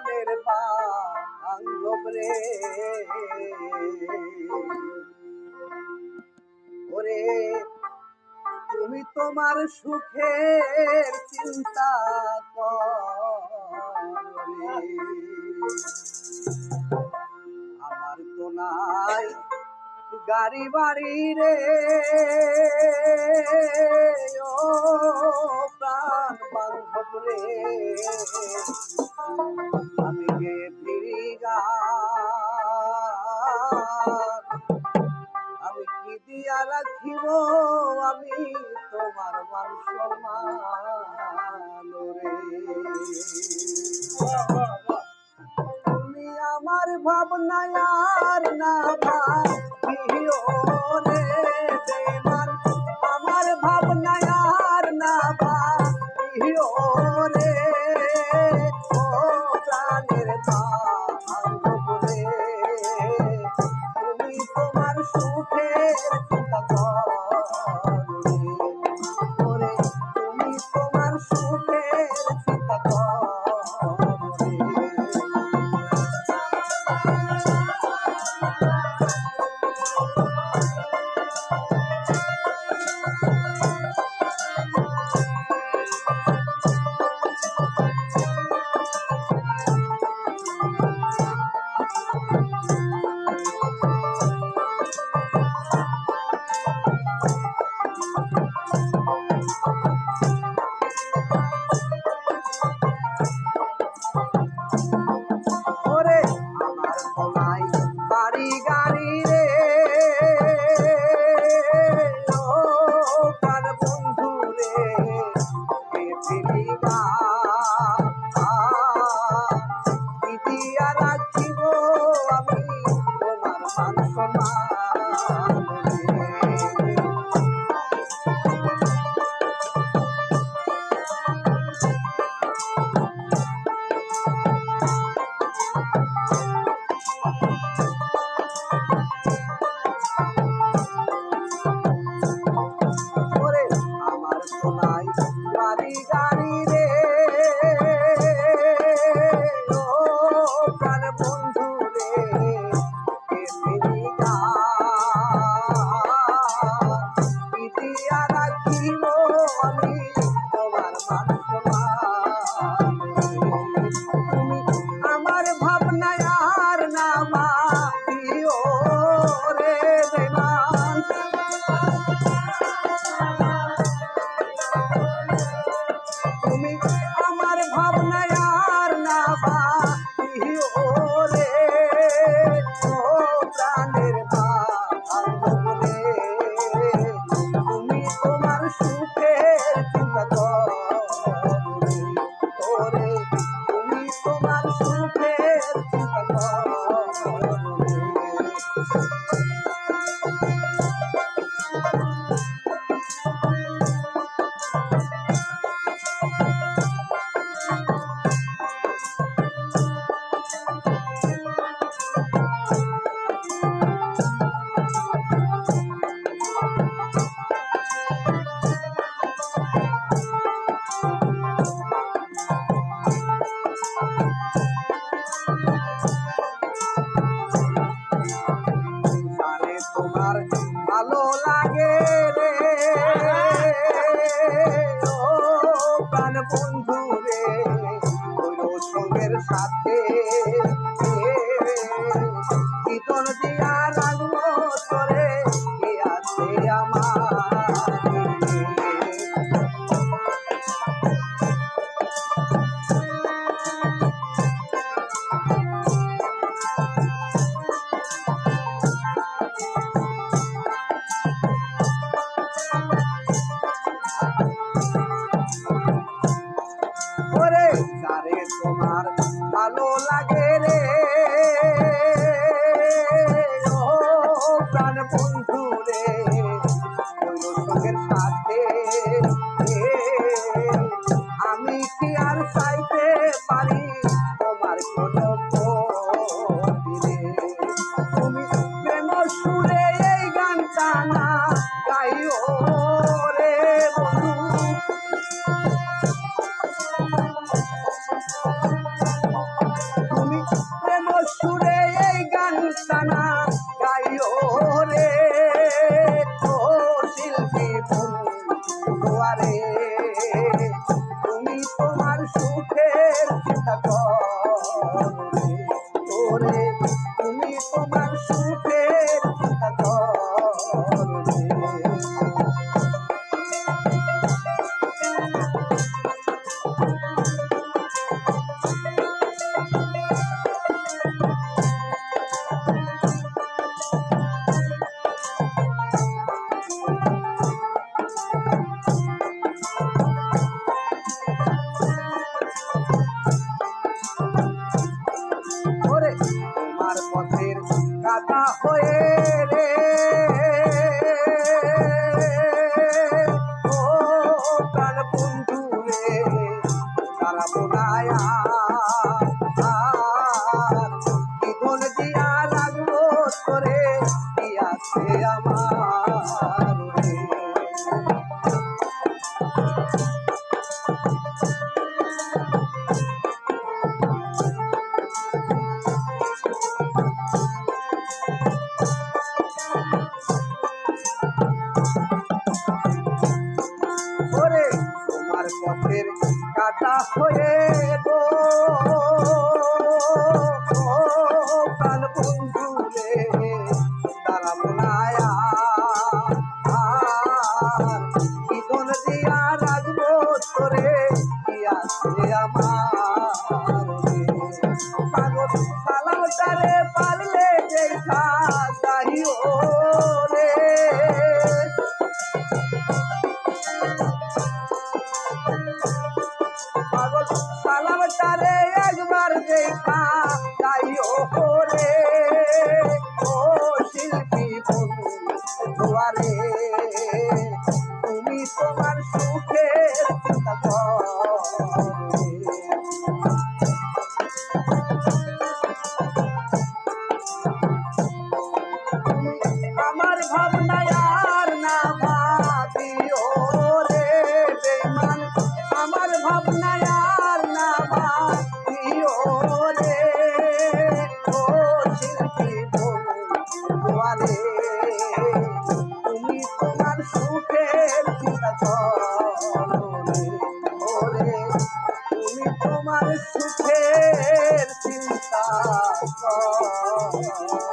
প্রাণের বান্ধব রে ওরে তুমি তোমার সুখের চিন্তা করে আমার তো নাই গাড়ি বাড়ি রে ও প্রাণ বান্ধব রে আমি গে ফিরি আমি কি দিয়া রাখিব আমি তোমার মান সম্মান রে তুমি আমার ভাবনায় আর না ভাবিও রে বেমান আমার ভাবনায় আর না ভাবিও রে ও প্রাণের বান্ধব রে তুমি তোমার সুখের চিন্তা করো ওরে তুমি তোমার সুখের চিন্তা করো ভালো লাগে রে ও প্রাণ বন্ধু রে ওই সঙ্গের সাথে কীর্তন দিয়া রাখবো তোরে কে আছে আমার তোমার ভালো লাগে রে ও প্রাণ বন্ধু রে সঙ্গের সাথে আমি কি আর চাইতে পারি তোমার কোনো দিলে তুমি প্রেম সুরে এই গানটা না গাইও রে বন্ধু দাঁড়াবো না আর কি ধন দিয়া রাখবো তোরে কি আছে আমার রে। ওরে তোমার পথের কাটা হয়ে গো প্রাণ বন্ধু রে দাঁড়াবো না আর কি ধন দিয়া রাখবো তোরে কি আছে আমার রে। পাগল সালামটারে পারলে দেখা যাইও রে পাগল সালামটারে একবার দেখা যাইও রে ও শিল্পী বন্ধুয়ারে তুমি তোমার সুখের চিন্তা করে আমার ভাবনায় আর না ভাবিও রে বেঈমান আমার ভাবনায় আর না ভাবিও রে ও শিল্পী বন্ধুয়ারে তুমি তোমার সুখের চিন্তা করো রে ওরে তুমি তোমার সুখের চিন্তা করো।